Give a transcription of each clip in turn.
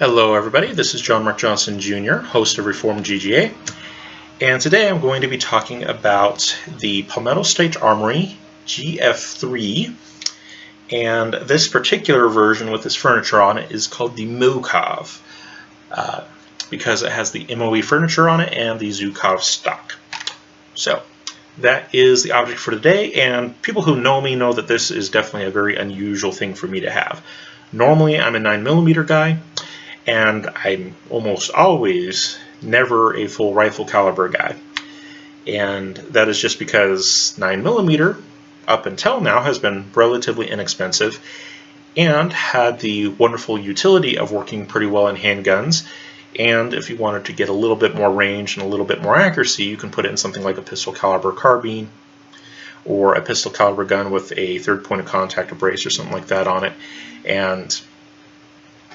Hello everybody, this is John Mark Johnson Jr., host of Reformed GGA, and today I'm going to be talking about the Palmetto State Armory GF3, and this particular version with this furniture on it is called the MOEKOV, because it has the MOE furniture on it and the ZUKOV stock. So that is the object for today, and people who know me know that this is definitely a very unusual thing for me to have. Normally I'm a 9mm guy, and I'm almost always never a full rifle caliber guy. And that is just because 9mm up until now has been relatively inexpensive and had the wonderful utility of working pretty well in handguns. And if you wanted to get a little bit more range and a little bit more accuracy, you can put it in something like a pistol caliber carbine or a pistol caliber gun with a third point of contact, a brace or something like that on it, and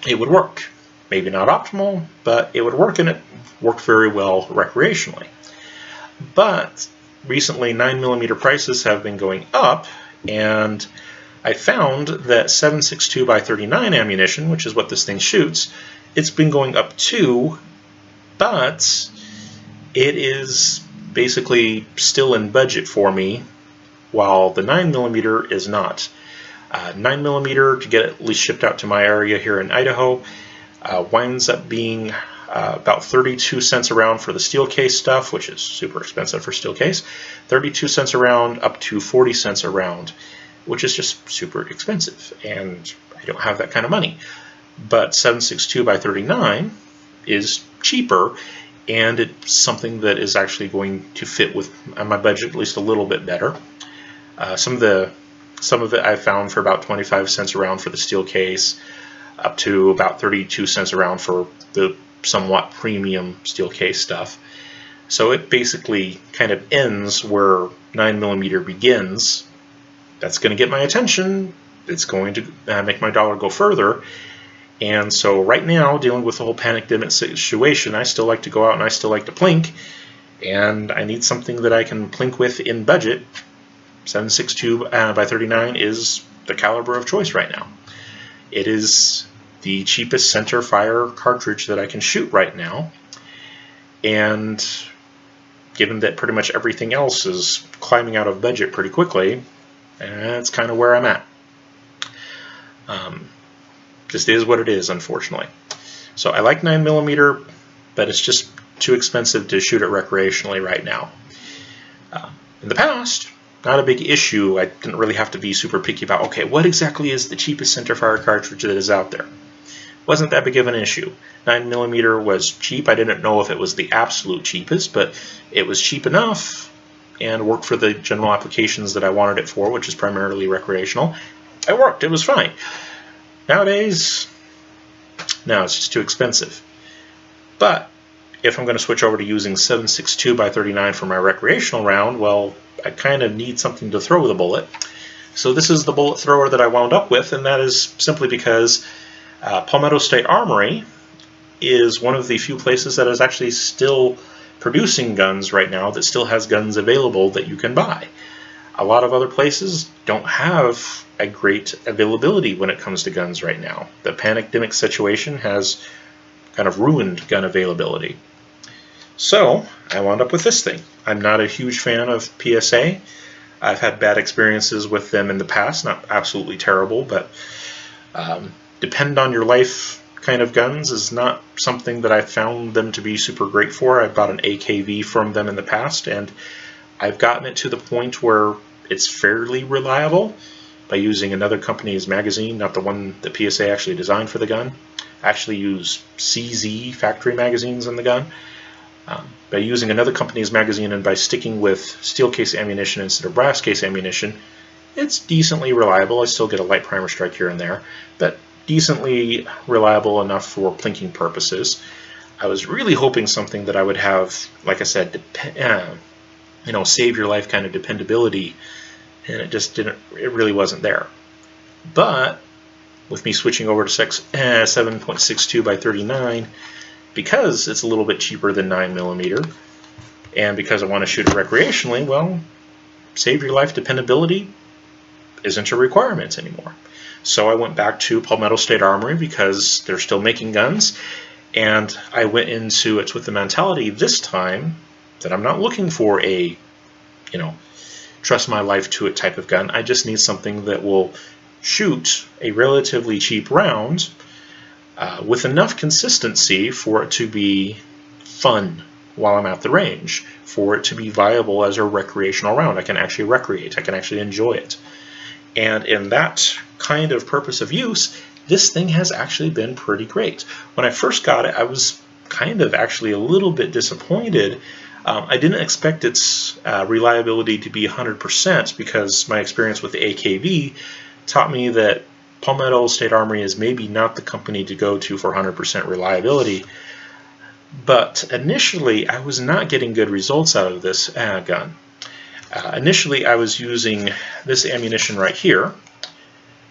it would work. Maybe not optimal, but it would work, and it worked very well recreationally. But recently 9mm prices have been going up, and I found that 7.62 by 39 ammunition, which is what this thing shoots, it's been going up too, but it is basically still in budget for me, while the 9mm is not. 9mm to get at least shipped out to my area here in Idaho winds up being about 32 cents a round for the steel case stuff, which is super expensive for steel case, 32 cents a round up to 40 cents a round, which is just super expensive, and I don't have that kind of money. But 7.62 by 39 is cheaper, and it's something that is actually going to fit with my budget at least a little bit better. Some of it I found for about 25 cents a round for the steel case, up to about 32 cents a round for the somewhat premium steel case stuff. So it basically kind of ends where 9mm begins. That's going to get my attention. It's going to make my dollar go further. And so right now, dealing with the whole pandemic situation, I still like to go out and I still like to plink, and I need something that I can plink with in budget. 7.62 by 39 is the caliber of choice right now. It is the cheapest center fire cartridge that I can shoot right now, and given that pretty much everything else is climbing out of budget pretty quickly, that's kind of where I'm at. Just is what it is, unfortunately. So I like 9mm, but it's just too expensive to shoot it recreationally right now. In the past, not a big issue. I didn't really have to be super picky about, okay, what exactly is the cheapest centerfire cartridge that is out there? Wasn't that big of an issue. 9mm was cheap. I didn't know if it was the absolute cheapest, but it was cheap enough and worked for the general applications that I wanted it for, which is primarily recreational. It worked. It was fine. Nowadays, no, it's just too expensive. But if I'm going to switch over to using 7.62 by 39 for my recreational round, well, I kind of need something to throw the bullet. So this is the bullet thrower that I wound up with, and that is simply because Palmetto State Armory is one of the few places that is actually still producing guns right now, that still has guns available that you can buy. A lot of other places don't have a great availability when it comes to guns right now. The pandemic situation has kind of ruined gun availability. So I wound up with this thing. I'm not a huge fan of PSA. I've had bad experiences with them in the past, not absolutely terrible, but depend on your life kind of guns is not something that I found them to be super great for. I bought an AKV from them in the past, and I've gotten it to the point where it's fairly reliable by using another company's magazine, not the one that PSA actually designed for the gun. I actually use CZ factory magazines in the gun. By using another company's magazine and by sticking with steel case ammunition instead of brass case ammunition, it's decently reliable. I still get a light primer strike here and there, but decently reliable enough for plinking purposes. I was really hoping something that I would have, like I said, save your life kind of dependability, and it just didn't. It really wasn't there. But with me switching over to 7.62 by 39, because it's a little bit cheaper than 9mm, and because I want to shoot it recreationally, well, save your life dependability isn't a requirement anymore. So I went back to Palmetto State Armory because they're still making guns, and I went into it with the mentality this time that I'm not looking for a, trust my life to it type of gun. I just need something that will shoot a relatively cheap round with enough consistency for it to be fun while I'm at the range, for it to be viable as a recreational round. I can actually recreate, I can actually enjoy it. And in that kind of purpose of use, this thing has actually been pretty great. When I first got it, I was kind of actually a little bit disappointed. I didn't expect its reliability to be 100% because my experience with the AKV taught me that Palmetto State Armory is maybe not the company to go to for 100% reliability. But initially, I was not getting good results out of this gun. Initially, I was using this ammunition right here,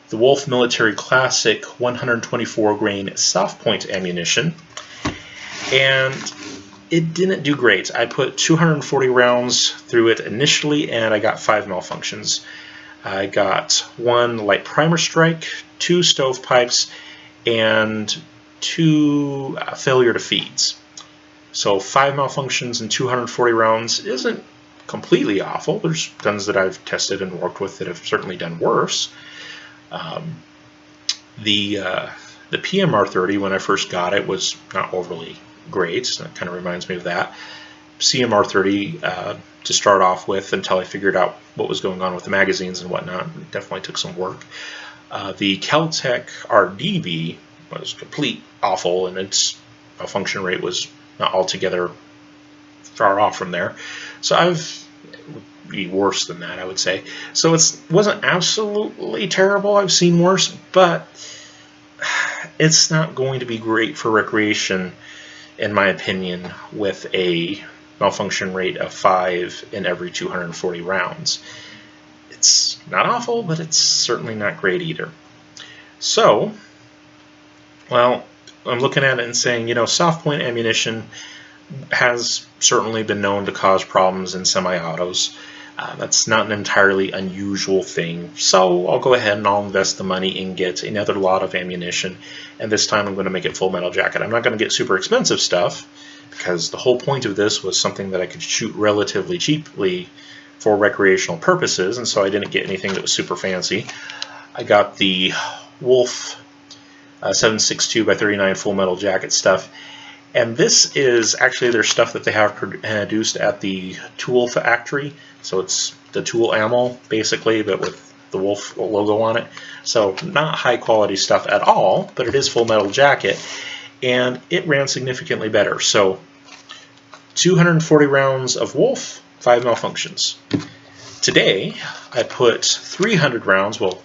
the Wolf Military Classic 124 grain soft point ammunition, and it didn't do great. I put 240 rounds through it initially, and I got 5 malfunctions. I got 1 light primer strike, 2 stovepipes, and 2 failure to feeds. So 5 malfunctions and 240 rounds isn't completely awful. There's guns that I've tested and worked with that have certainly done worse. The PMR30, when I first got it, was not overly great. So that kind of reminds me of that. CMR30 to start off with until I figured out what was going on with the magazines and whatnot. It definitely took some work. The Kel-Tec RDB was complete awful, and its malfunction rate was not altogether far off from there. So it would be worse than that, I would say. So it wasn't absolutely terrible. I've seen worse, but it's not going to be great for recreation, in my opinion, with a malfunction rate of 5 in every 240 rounds. It's not awful, but it's certainly not great either. So, well, I'm looking at it and saying, soft point ammunition has certainly been known to cause problems in semi-autos. That's not an entirely unusual thing. So I'll go ahead and I'll invest the money and get another lot of ammunition. And this time I'm going to make it full metal jacket. I'm not going to get super expensive stuff, because the whole point of this was something that I could shoot relatively cheaply for recreational purposes, and so I didn't get anything that was super fancy. I got the Wolf 7.62 by 39 full metal jacket stuff, and this is actually their stuff that they have produced at the tool factory. So it's the tool ammo basically, but with the Wolf logo on it. So not high quality stuff at all, but it is full metal jacket, and it ran significantly better. So 240 rounds of Wolf, 5 malfunctions. Today I put 300 rounds, well,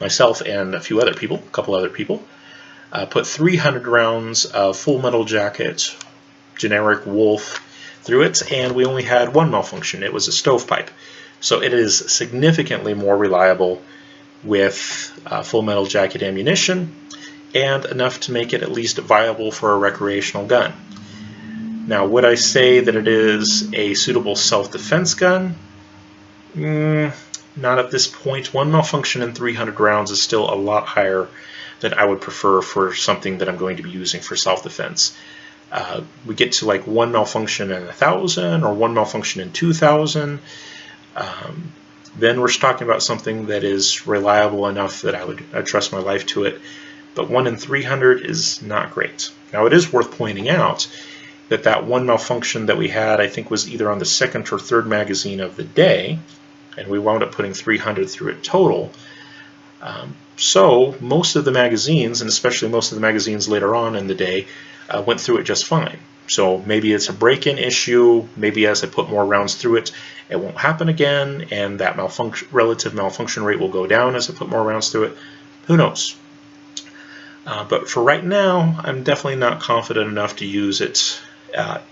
myself and a couple other people, put 300 rounds of full metal jacket generic Wolf through it, and we only had 1 malfunction. It was a stovepipe. So it is significantly more reliable with full metal jacket ammunition, and enough to make it at least viable for a recreational gun. Now, would I say that it is a suitable self-defense gun? Not at this point. 1 malfunction in 300 rounds is still a lot higher than I would prefer for something that I'm going to be using for self-defense. We get to like 1 malfunction in 1,000 or 1 malfunction in 2,000. Then we're talking about something that is reliable enough that I'd trust my life to it. But 1 in 300 is not great. Now, it is worth pointing out that 1 malfunction that we had, I think, was either on the 2nd or 3rd magazine of the day, and we wound up putting 300 through it total. So most of the magazines, and especially most of the magazines later on in the day, went through it just fine. So maybe it's a break-in issue, maybe as I put more rounds through it, it won't happen again, and that relative malfunction rate will go down as I put more rounds through it. Who knows? But for right now, I'm definitely not confident enough to use it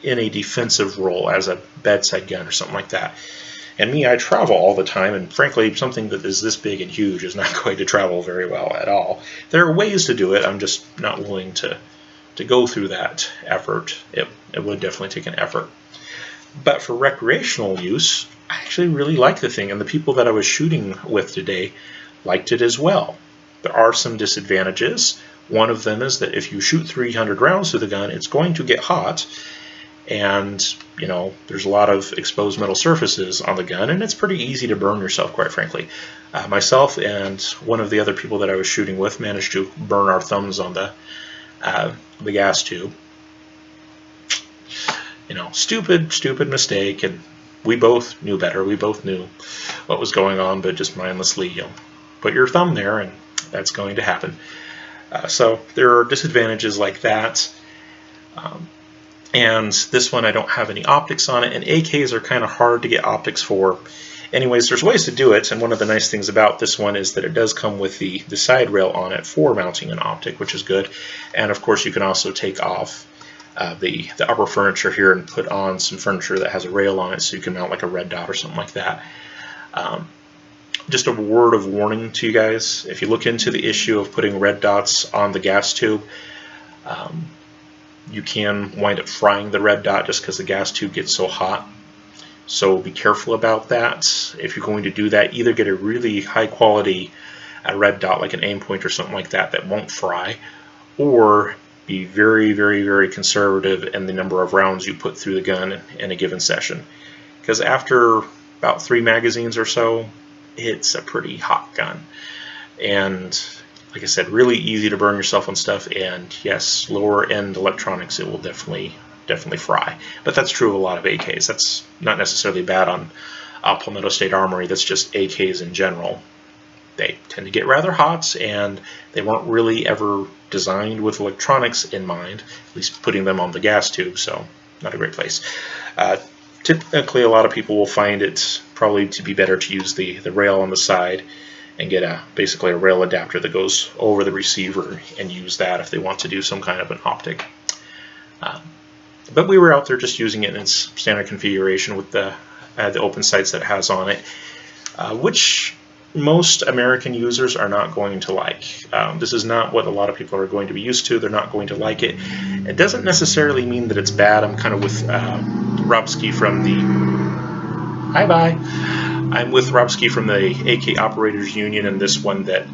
in a defensive role as a bedside gun or something like that. And me, I travel all the time, and frankly, something that is this big and huge is not going to travel very well at all. There are ways to do it, I'm just not willing to go through that effort. It would definitely take an effort. But for recreational use, I actually really like the thing, and the people that I was shooting with today liked it as well. There are some disadvantages. One of them is that if you shoot 300 rounds through the gun, it's going to get hot, and there's a lot of exposed metal surfaces on the gun, and it's pretty easy to burn yourself, quite frankly. Myself and one of the other people that I was shooting with managed to burn our thumbs on the gas tube. Stupid mistake, and we both knew better. We both knew what was going on, but just mindlessly, put your thumb there, and that's going to happen. So there are disadvantages like that. And this one, I don't have any optics on it, and AKs are kind of hard to get optics for. Anyways, there's ways to do it, and one of the nice things about this one is that it does come with the side rail on it for mounting an optic, which is good. And of course, you can also take off the upper furniture here and put on some furniture that has a rail on it, so you can mount like a red dot or something like that. Just a word of warning to you guys: if you look into the issue of putting red dots on the gas tube, you can wind up frying the red dot just because the gas tube gets so hot. So be careful about that. If you're going to do that, either get a really high quality red dot like an aim point or something like that won't fry, or be very, very, very conservative in the number of rounds you put through the gun in a given session. Because after about 3 magazines or so, it's a pretty hot gun. And like I said, really easy to burn yourself on stuff, and yes, lower end electronics, it will definitely fry. But that's true of a lot of AKs. That's not necessarily bad on Palmetto State Armory, that's just AKs in general. They tend to get rather hot, and they weren't really ever designed with electronics in mind, at least putting them on the gas tube, so not a great place. Typically, a lot of people will find it probably to be better to use the rail on the side and get basically a rail adapter that goes over the receiver and use that if they want to do some kind of an optic. But we were out there just using it in its standard configuration with the open sights that it has on it, which most American users are not going to like. This is not what a lot of people are going to be used to. They're not going to like it. It doesn't necessarily mean that it's bad. I'm kind of with Robski from the... I'm with Robski from the AK Operators Union in this one, that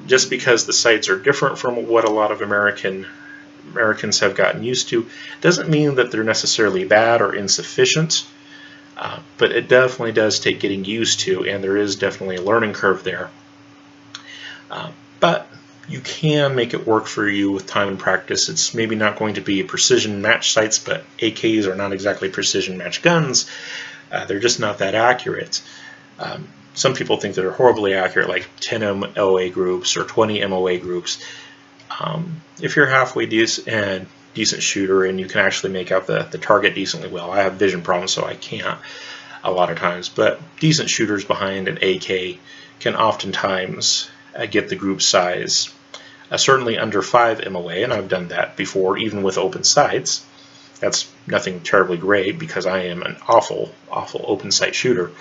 just because the sights are different from what a lot of Americans have gotten used to doesn't mean that they're necessarily bad or insufficient. But it definitely does take getting used to, and there is definitely a learning curve there. But you can make it work for you with time and practice. It's maybe not going to be precision match sights, but AKs are not exactly precision match guns. They're just not that accurate. Some people think they're horribly accurate, like 10 MOA groups or 20 MOA groups. If you're halfway decent shooter and you can actually make out the target decently well. I have vision problems, so I can't a lot of times, but decent shooters behind an AK can oftentimes get the group size certainly under 5 MOA, and I've done that before, even with open sights. That's nothing terribly great because I am an awful open sight shooter.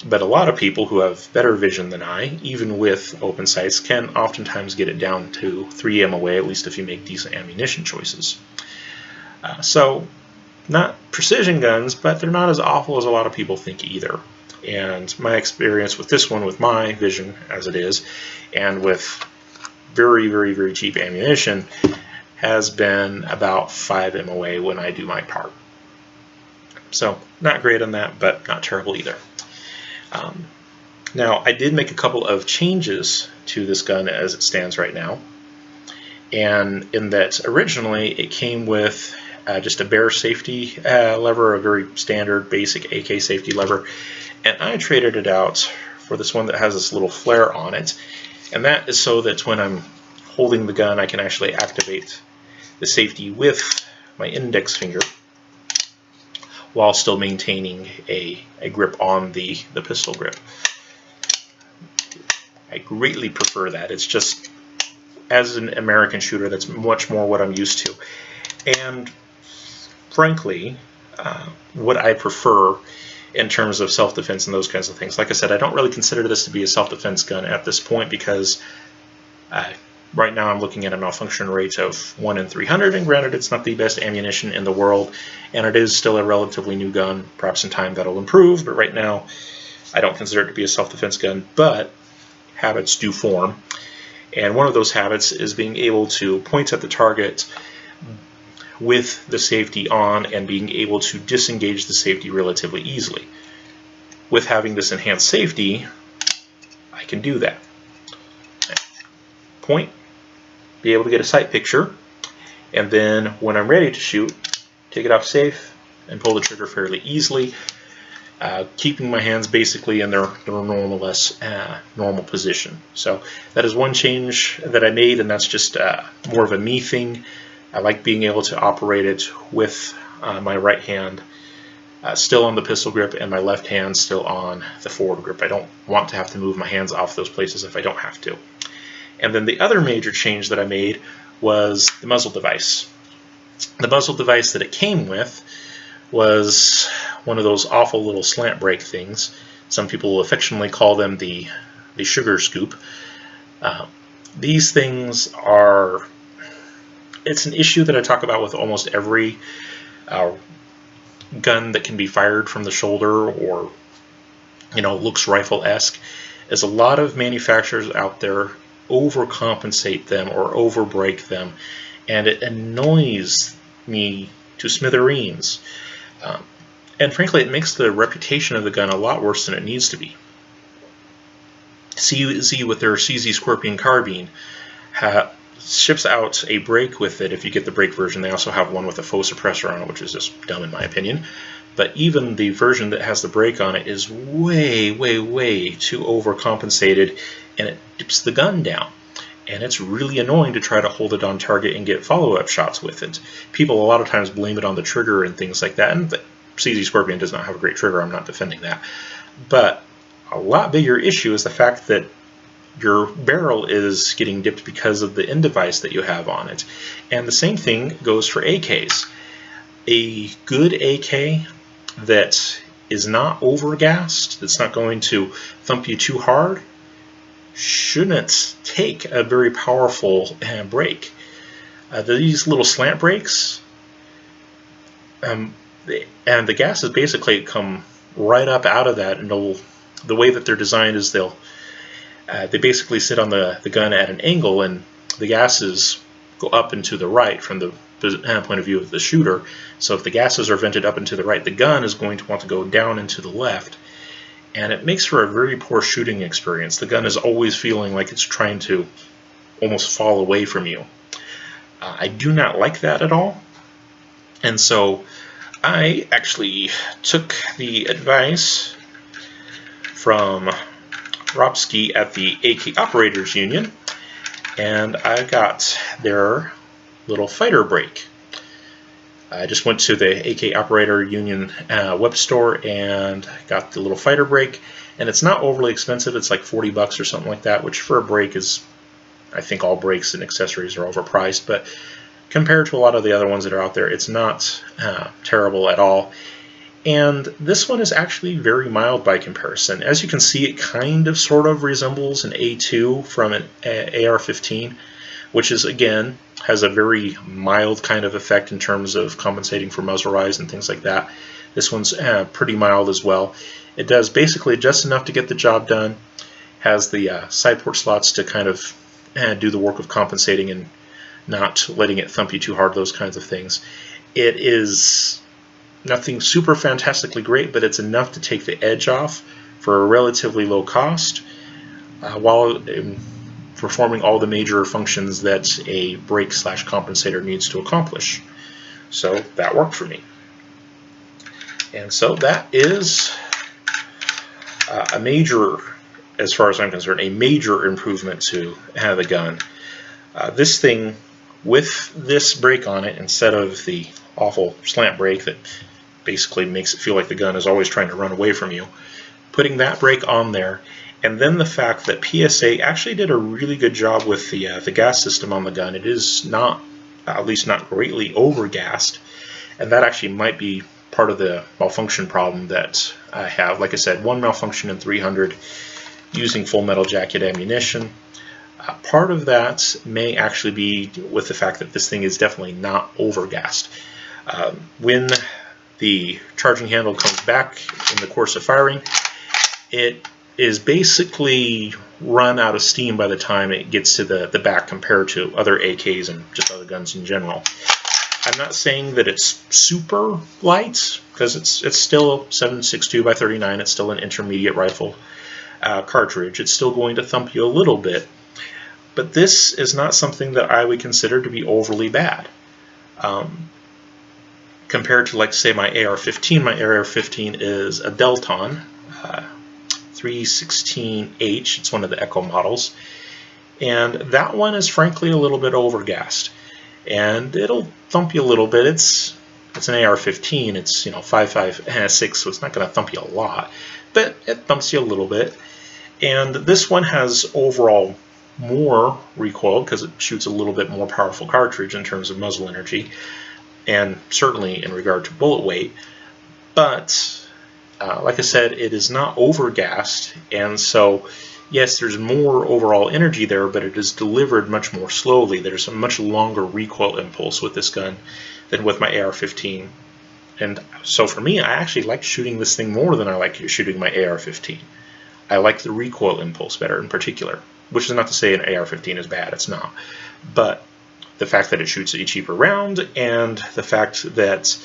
But a lot of people who have better vision than I, even with open sights, can oftentimes get it down to 3 MOA, at least if you make decent ammunition choices. So, not precision guns, but they're not as awful as a lot of people think either. And my experience with this one, with my vision as it is, and with very, very, very cheap ammunition, has been about 5 MOA when I do my part. So, not great on that, but not terrible either. Now, I did make a couple of changes to this gun as it stands right now, and in that originally it came with just a bare safety lever, a very standard basic AK safety lever, and I traded it out for this one that has this little flare on it, and that is so that when I'm holding the gun I can actually activate the safety with my index finger while still maintaining a grip on the pistol grip. I greatly prefer that. It's just, as an American shooter, that's much more what I'm used to. And frankly, what I prefer in terms of self-defense and those kinds of things. Like I said, I don't really consider this to be a self-defense gun at this point because right now I'm looking at a malfunction rate of 1 in 300, and granted it's not the best ammunition in the world, and it is still a relatively new gun. Perhaps in time that'll improve, but right now I don't consider it to be a self-defense gun. But habits do form. And one of those habits is being able to point at the target with the safety on and being able to disengage the safety relatively easily. With having this enhanced safety, I can do that. Point, be able to get a sight picture, and then when I'm ready to shoot, take it off safe and pull the trigger fairly easily, keeping my hands basically in their normal position. So that is one change that I made, and that's just more of a me thing. I like being able to operate it with my right hand still on the pistol grip and my left hand still on the forward grip. I don't want to have to move my hands off those places if I don't have to. And then the other major change that I made was the muzzle device. The muzzle device that it came with was one of those awful little slant brake things. Some people affectionately call them the sugar scoop. These things are, it's an issue that I talk about with almost every gun that can be fired from the shoulder or, you know, looks rifle-esque, is a lot of manufacturers out there overcompensate them or overbrake them, and it annoys me to smithereens. And frankly, it makes the reputation of the gun a lot worse than it needs to be. CZ with their CZ Scorpion carbine ships out a brake with it if you get the brake version. They also have one with a faux suppressor on it, which is just dumb in my opinion. But even the version that has the brake on it is way, way, way too overcompensated, and it dips the gun down. And it's really annoying to try to hold it on target and get follow-up shots with it. People a lot of times blame it on the trigger and things like that, and the CZ Scorpion does not have a great trigger, I'm not defending that. But a lot bigger issue is the fact that your barrel is getting dipped because of the end device that you have on it. And the same thing goes for AKs. A good AK that is not overgassed, that's not going to thump you too hard, shouldn't take a very powerful brake. These little slant brakes, and the gases basically come right up out of that, and the way that they're designed is they basically sit on the gun at an angle, and the gases go up and to the right from the point of view of the shooter. So if the gases are vented up and to the right, the gun is going to want to go down and to the left, and it makes for a very poor shooting experience. The gun is always feeling like it's trying to almost fall away from you. I do not like that at all, and so I actually took the advice from Robski at the AK Operators Union, and I got their little fighter brake. I just went to the AK Operator Union web store and got the little fighter brake, and it's not overly expensive. It's like $40 or something like that, which for a brake is, I think all brakes and accessories are overpriced, but compared to a lot of the other ones that are out there, it's not terrible at all. And this one is actually very mild by comparison. As you can see, it kind of sort of resembles an A2 from an AR-15, which is, again, has a very mild kind of effect in terms of compensating for muzzle rise and things like that. This one's pretty mild as well. It does basically just enough to get the job done, has the side port slots to kind of do the work of compensating and not letting it thump you too hard, those kinds of things. It is nothing super fantastically great, but it's enough to take the edge off for a relatively low cost while performing all the major functions that a brake / compensator needs to accomplish. So that worked for me. And so that is a major, as far as I'm concerned, a major improvement to the gun. This thing, with this brake on it, instead of the awful slant brake that basically makes it feel like the gun is always trying to run away from you, putting that brake on there, and then the fact that PSA actually did a really good job with the gas system on the gun. It is not, at least not greatly overgassed, and that actually might be part of the malfunction problem that I have. Like I said, one malfunction in 300 using full metal jacket ammunition. Part of that may actually be with the fact that this thing is definitely not overgassed. When the charging handle comes back in the course of firing, it is basically run out of steam by the time it gets to the back compared to other AKs and just other guns in general. I'm not saying that it's super light, because it's still 7.62 by 39. It's still an intermediate rifle cartridge. It's still going to thump you a little bit, but this is not something that I would consider to be overly bad. Compared to, like, say, my AR-15. My AR-15 is a Delton 316H. It's one of the Echo models, and that one is frankly a little bit overgassed, and it'll thump you a little bit. It's an AR-15. It's 5.56, so it's not going to thump you a lot, but it thumps you a little bit. And this one has overall more recoil because it shoots a little bit more powerful cartridge in terms of muzzle energy, and certainly in regard to bullet weight. But like I said, it is not overgassed, and so yes, there's more overall energy there, but it is delivered much more slowly. There's a much longer recoil impulse with this gun than with my AR-15. And so for me, I actually like shooting this thing more than I like shooting my AR-15. I like the recoil impulse better in particular, which is not to say an AR-15 is bad, it's not. But the fact that it shoots a cheaper round, and the fact that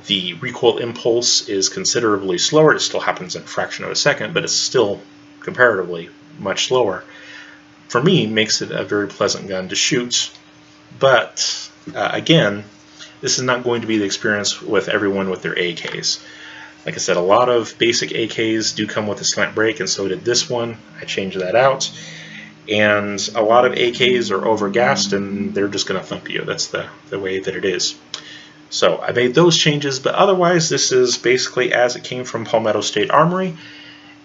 the recoil impulse is considerably slower. It still happens in a fraction of a second, but it's still comparatively much slower, for me, makes it a very pleasant gun to shoot. But again, this is not going to be the experience with everyone with their AKs. Like I said, a lot of basic AKs do come with a slant brake, and so did this one. I changed that out. And a lot of AKs are overgassed, and they're just going to thump you. That's the way that it is. So I made those changes, but otherwise this is basically as it came from Palmetto State Armory,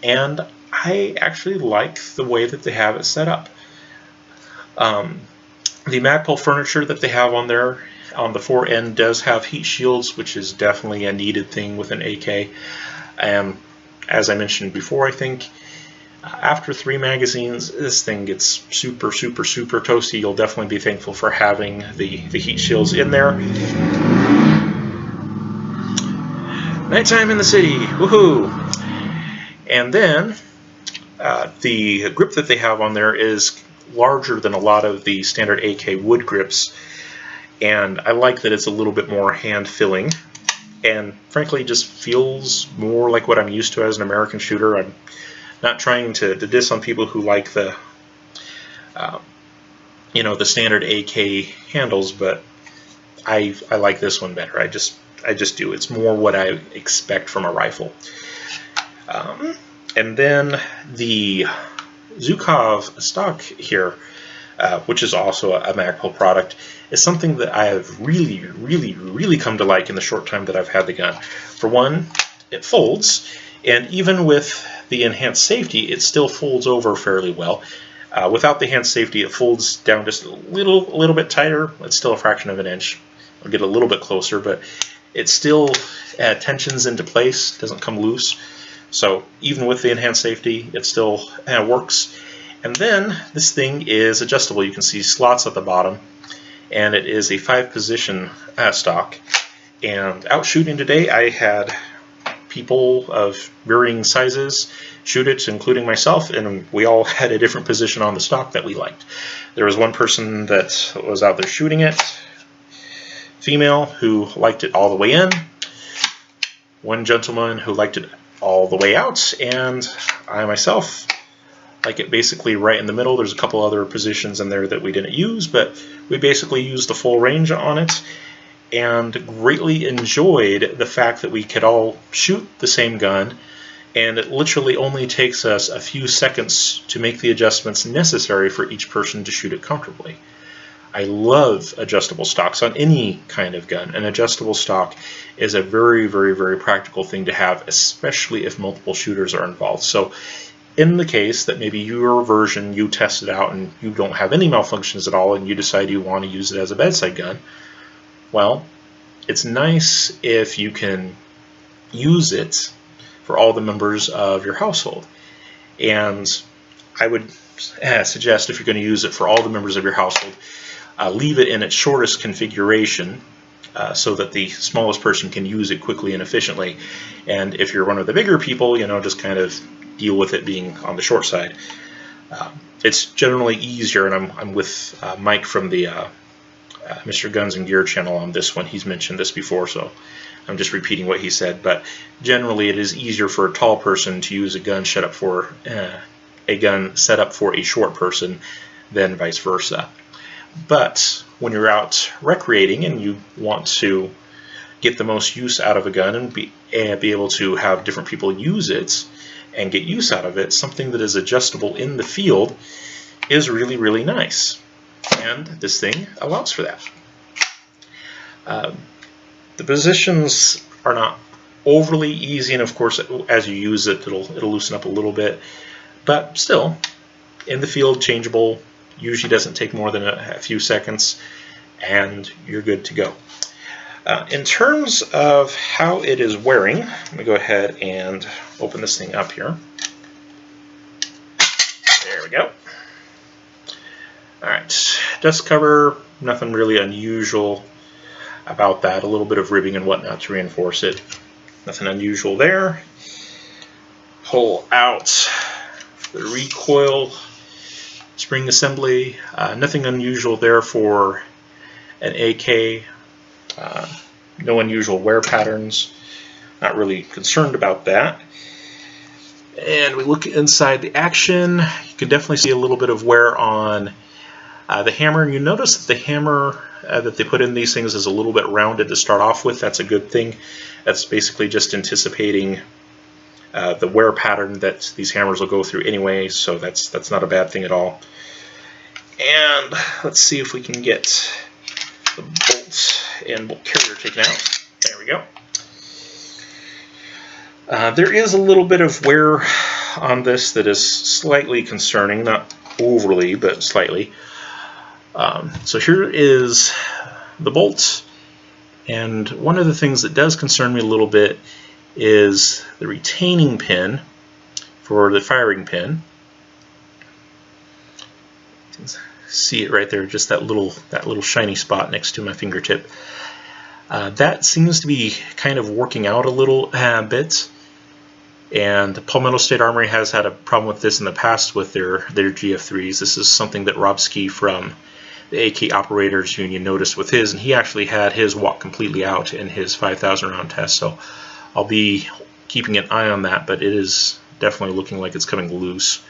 and I actually like the way that they have it set up. The Magpul furniture that they have on there on the fore end does have heat shields, which is definitely a needed thing with an AK. As I mentioned before, I think after 3 magazines, this thing gets super, super, super toasty. You'll definitely be thankful for having the heat shields in there. Nighttime in the city, woohoo! And then the grip that they have on there is larger than a lot of the standard AK wood grips, and I like that it's a little bit more hand-filling, and frankly just feels more like what I'm used to as an American shooter. I'm not trying to diss on people who like the the standard AK handles, but I like this one better. I just do. It's more what I expect from a rifle. And then the MOEKOV stock here, which is also a Magpul product, is something that I have really, really, really come to like in the short time that I've had the gun. For one, it folds, and even with the enhanced safety, it still folds over fairly well. Without the enhanced safety, it folds down just a little bit tighter. It's still a fraction of an inch. I'll get a little bit closer, but it still tensions into place, doesn't come loose. So even with the enhanced safety, it still works. And then this thing is adjustable. You can see slots at the bottom, and it is a 5-position stock. And out shooting today, I had people of varying sizes shoot it, including myself, and we all had a different position on the stock that we liked. There was one person that was out there shooting it, female, who liked it all the way in, one gentleman who liked it all the way out, and I myself like it basically right in the middle. There's a couple other positions in there that we didn't use, but we basically used the full range on it, and greatly enjoyed the fact that we could all shoot the same gun, and it literally only takes us a few seconds to make the adjustments necessary for each person to shoot it comfortably. I love adjustable stocks on any kind of gun. An adjustable stock is a very, very, very practical thing to have, especially if multiple shooters are involved. So in the case that maybe your version, you test it out and you don't have any malfunctions at all, and you decide you want to use it as a bedside gun, well, it's nice if you can use it for all the members of your household. And I would suggest, if you're going to use it for all the members of your household, leave it in its shortest configuration so that the smallest person can use it quickly and efficiently. And if you're one of the bigger people, just kind of deal with it being on the short side. It's generally easier, and I'm with Mike from the Mr. Guns and Gear channel on this one. He's mentioned this before, so I'm just repeating what he said. But generally, it is easier for a tall person to use a gun set up for a short person than vice versa. But when you're out recreating and you want to get the most use out of a gun and be able to have different people use it and get use out of it, something that is adjustable in the field is really, really nice. And this thing allows for that. The positions are not overly easy, and of course, as you use it, it'll loosen up a little bit. But still, in the field, changeable. Usually doesn't take more than a few seconds, and you're good to go. In terms of how it is wearing, let me go ahead and open this thing up here. There we go. Alright, dust cover, nothing really unusual about that. A little bit of ribbing and whatnot to reinforce it. Nothing unusual there. Pull out the recoil spring assembly. Nothing unusual there for an AK. No unusual wear patterns. Not really concerned about that. And we look inside the action. You can definitely see a little bit of wear on the hammer. And you notice that the hammer that they put in these things is a little bit rounded to start off with. That's a good thing. That's basically just anticipating the wear pattern that these hammers will go through anyway, so that's not a bad thing at all. And let's see if we can get the bolts and bolt carrier taken out. There we go. There is a little bit of wear on this that is slightly concerning, not overly, but slightly. So here is the bolts, and one of the things that does concern me a little bit is the retaining pin for the firing pin. See it right there, just that little shiny spot next to my fingertip. That seems to be kind of working out a little bit, and Palmetto State Armory has had a problem with this in the past with their GF3s. This is something that Rob Ski from the AK Operators Union noticed with his, and he actually had his walk completely out in his 5,000 round test, so I'll be keeping an eye on that, but it is definitely looking like it's coming loose.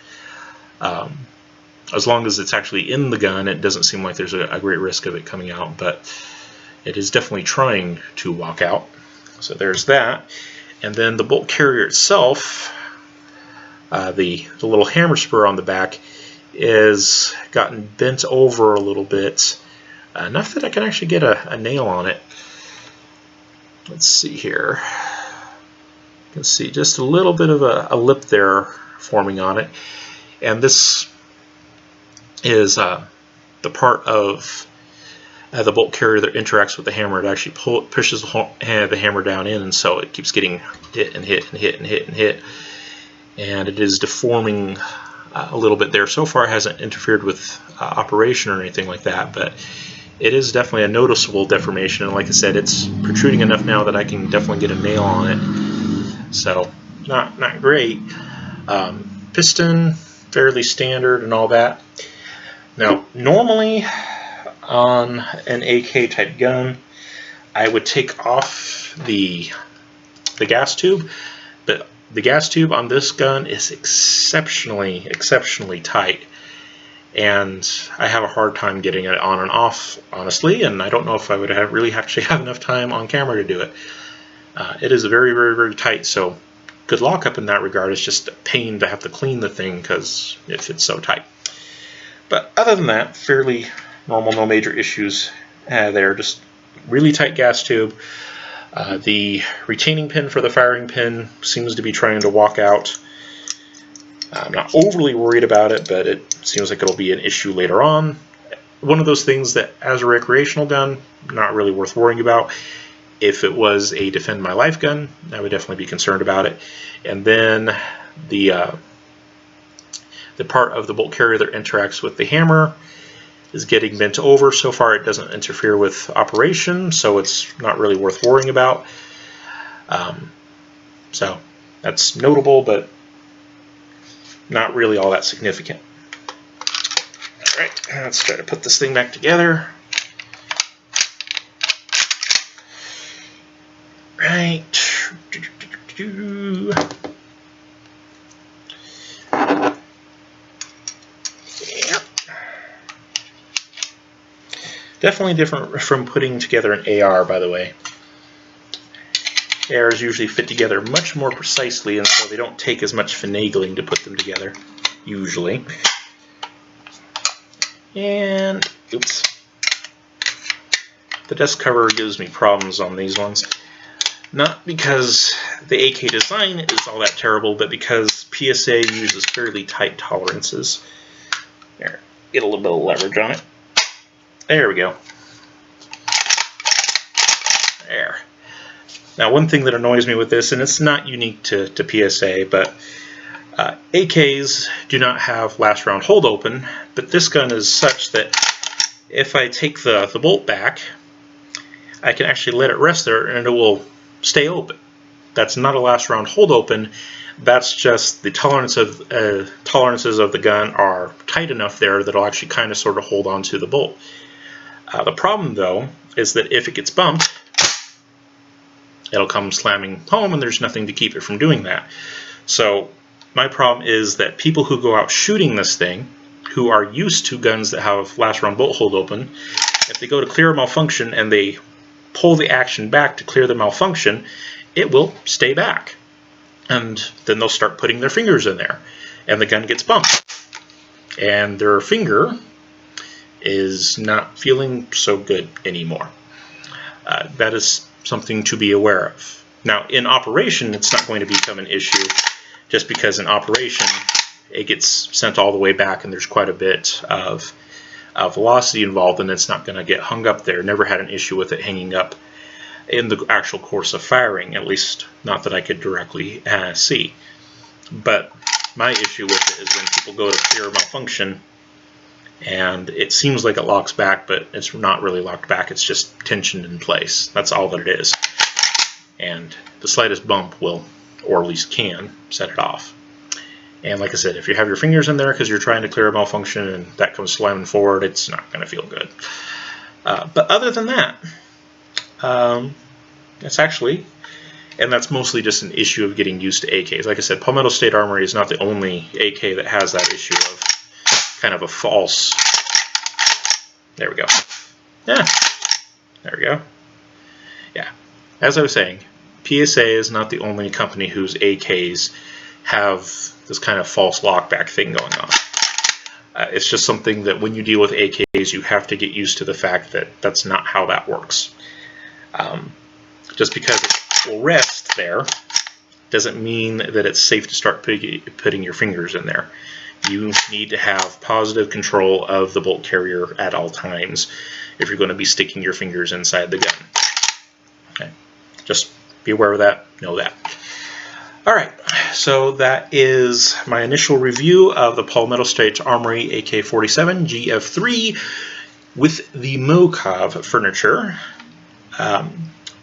As long as it's actually in the gun, it doesn't seem like there's a great risk of it coming out, but it is definitely trying to walk out. So there's that. And then the bolt carrier itself, the little hammer spur on the back, is gotten bent over a little bit, enough that I can actually get a nail on it. Let's see here. You can see just a little bit of a lip there forming on it, and this is the part of the bolt carrier that interacts with the hammer. It actually pushes the hammer down in, and so it keeps getting hit and hit and hit and hit and hit, and it is deforming a little bit there. So far it hasn't interfered with operation or anything like that, but it is definitely a noticeable deformation, and like I said, it's protruding enough now that I can definitely get a nail on it. So not great. Piston fairly standard and all that. Now normally on an AK type gun I would take off the gas tube, but the gas tube on this gun is exceptionally tight, and I have a hard time getting it on and off, honestly, and I don't know if I would really actually have enough time on camera to do it. It is very, very, very tight, so good lockup in that regard. It's just a pain to have to clean the thing because it fits so tight. But other than that, fairly normal, no major issues there. Just really tight gas tube. The retaining pin for the firing pin seems to be trying to walk out. I'm not overly worried about it, but it seems like it'll be an issue later on. One of those things that, as a recreational gun, not really worth worrying about. If it was a Defend My Life gun, I would definitely be concerned about it. And then the part of the bolt carrier that interacts with the hammer is getting bent over. So far it doesn't interfere with operation, so it's not really worth worrying about. So that's notable, but not really all that significant. Alright, let's try to put this thing back together. Right. Yep. Definitely different from putting together an AR, by the way. ARs usually fit together much more precisely, and so they don't take as much finagling to put them together, usually. And, oops. The desk cover gives me problems on these ones. Not because the AK design is all that terrible, but because PSA uses fairly tight tolerances. There, get a little bit of leverage on it. There we go. There. Now, one thing that annoys me with this, and it's not unique to PSA, but AKs do not have last round hold open, but this gun is such that if I take the bolt back, I can actually let it rest there and it will stay open. That's not a last round hold open. That's just the tolerances of the gun are tight enough there that it'll actually kind of sort of hold on to the bolt. The problem though is that if it gets bumped, it'll come slamming home and there's nothing to keep it from doing that. So my problem is that people who go out shooting this thing, who are used to guns that have last round bolt hold open, if they go to clear a malfunction and they pull the action back to clear the malfunction, it will stay back. And then they'll start putting their fingers in there. And the gun gets bumped. And their finger is not feeling so good anymore. That is something to be aware of. Now, in operation, it's not going to become an issue, just because in operation, it gets sent all the way back and there's quite a bit of velocity involved, and it's not going to get hung up there. Never had an issue with it hanging up in the actual course of firing, at least not that I could directly see. But my issue with it is when people go to clear a malfunction and it seems like it locks back, but it's not really locked back, it's just tensioned in place. That's all that it is. And the slightest bump will, or at least can, set it off. And like I said, if you have your fingers in there because you're trying to clear a malfunction and that comes slamming forward, it's not going to feel good. But other than that, it's actually, and that's mostly just an issue of getting used to AKs. Like I said, Palmetto State Armory is not the only AK that has that issue of kind of a false. There we go. Yeah, there we go. Yeah, as I was saying, PSA is not the only company whose AKs have this kind of false lockback thing going on. It's just something that when you deal with AKs, you have to get used to the fact that that's not how that works. Just because it will rest there doesn't mean that it's safe to start putting your fingers in there. You need to have positive control of the bolt carrier at all times if you're going to be sticking your fingers inside the gun. Okay. Just be aware of that, know that. Alright, so that is my initial review of the Palmetto State Armory AK-47 GF3 with the MOEKOV furniture.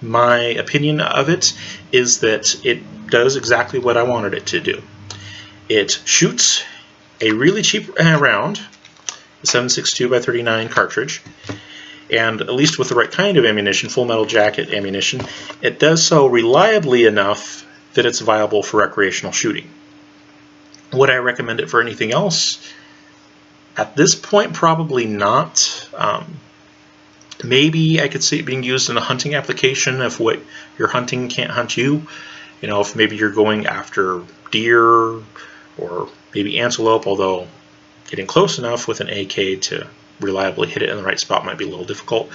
My opinion of it is that it does exactly what I wanted it to do. It shoots a really cheap round, the 7.62x39 cartridge, and at least with the right kind of ammunition, full metal jacket ammunition, it does so reliably enough that it's viable for recreational shooting. Would I recommend it for anything else? At this point, probably not. Maybe I could see it being used in a hunting application if what you're hunting can't hunt you. You know, if maybe you're going after deer or maybe antelope, although getting close enough with an AK to reliably hit it in the right spot might be a little difficult.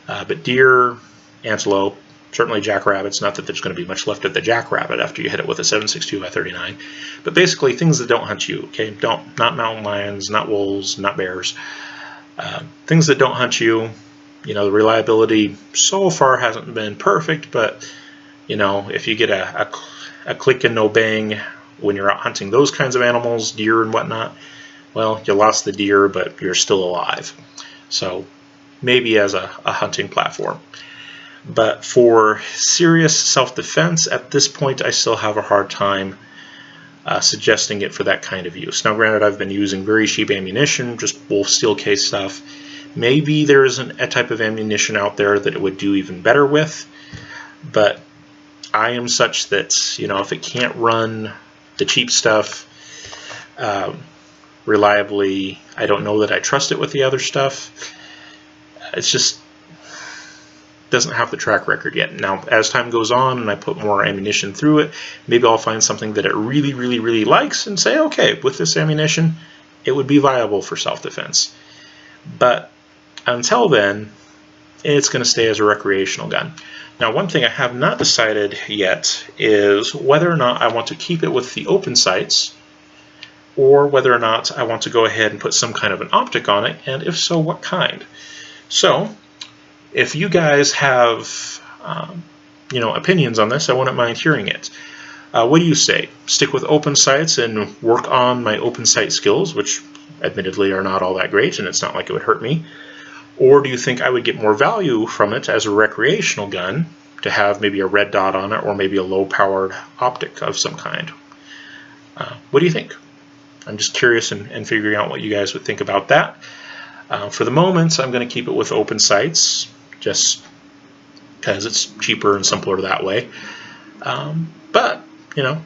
But deer, antelope, certainly jackrabbits, not that there's going to be much left of the jackrabbit after you hit it with a 7.62x39, but basically things that don't hunt you, okay? Not mountain lions, not wolves, not bears. Things that don't hunt you. You know, the reliability so far hasn't been perfect, but you know, if you get a click and no bang when you're out hunting those kinds of animals, deer and whatnot, well, you lost the deer, but you're still alive. So maybe as a hunting platform. But for serious self-defense, at this point, I still have a hard time suggesting it for that kind of use. Now granted, I've been using very cheap ammunition, just wolf steel case stuff. Maybe there isn't a type of ammunition out there that it would do even better with, but I am such that, you know, if it can't run the cheap stuff reliably, I don't know that I trust it with the other stuff. It's just doesn't have the track record yet. Now, as time goes on and I put more ammunition through it, maybe I'll find something that it really likes and say, okay, with this ammunition, it would be viable for self-defense. But until then, it's going to stay as a recreational gun. Now, one thing I have not decided yet is whether or not I want to keep it with the open sights, or whether or not I want to go ahead and put some kind of an optic on it, and if so, what kind. So, if you guys have you know, opinions on this, I wouldn't mind hearing it. What do you say? Stick with open sights and work on my open sight skills, which admittedly are not all that great, and it's not like it would hurt me. Or do you think I would get more value from it as a recreational gun to have maybe a red dot on it, or maybe a low-powered optic of some kind? What do you think? I'm just curious and figuring out what you guys would think about that. For the moment, I'm going to keep it with open sights, just because it's cheaper and simpler that way. But, you know,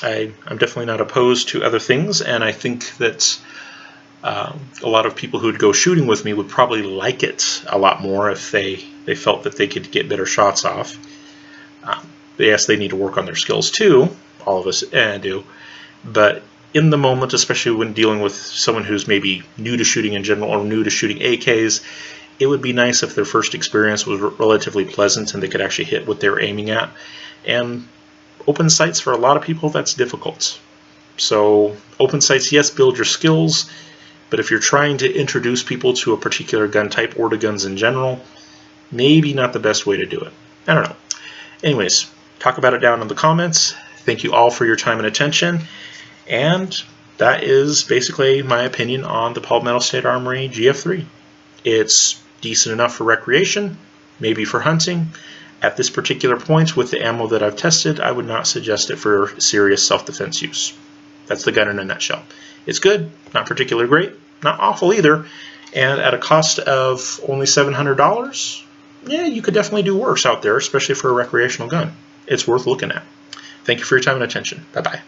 I'm definitely not opposed to other things, and I think that a lot of people who'd go shooting with me would probably like it a lot more if they felt that they could get better shots off. Yes, they need to work on their skills too, all of us do, but in the moment, especially when dealing with someone who's maybe new to shooting in general or new to shooting AKs, it would be nice if their first experience was relatively pleasant and they could actually hit what they were aiming at. And open sights, for a lot of people, that's difficult. So open sights, yes, build your skills, but if you're trying to introduce people to a particular gun type or to guns in general, maybe not the best way to do it. I don't know. Anyways, talk about it down in the comments. Thank you all for your time and attention. And that is basically my opinion on the Palmetto State Armory GF3. It's decent enough for recreation, maybe for hunting. At this particular point, with the ammo that I've tested, I would not suggest it for serious self-defense use. That's the gun in a nutshell. It's good, not particularly great, not awful either, and at a cost of only $700, yeah, you could definitely do worse out there, especially for a recreational gun. It's worth looking at. Thank you for your time and attention. Bye-bye.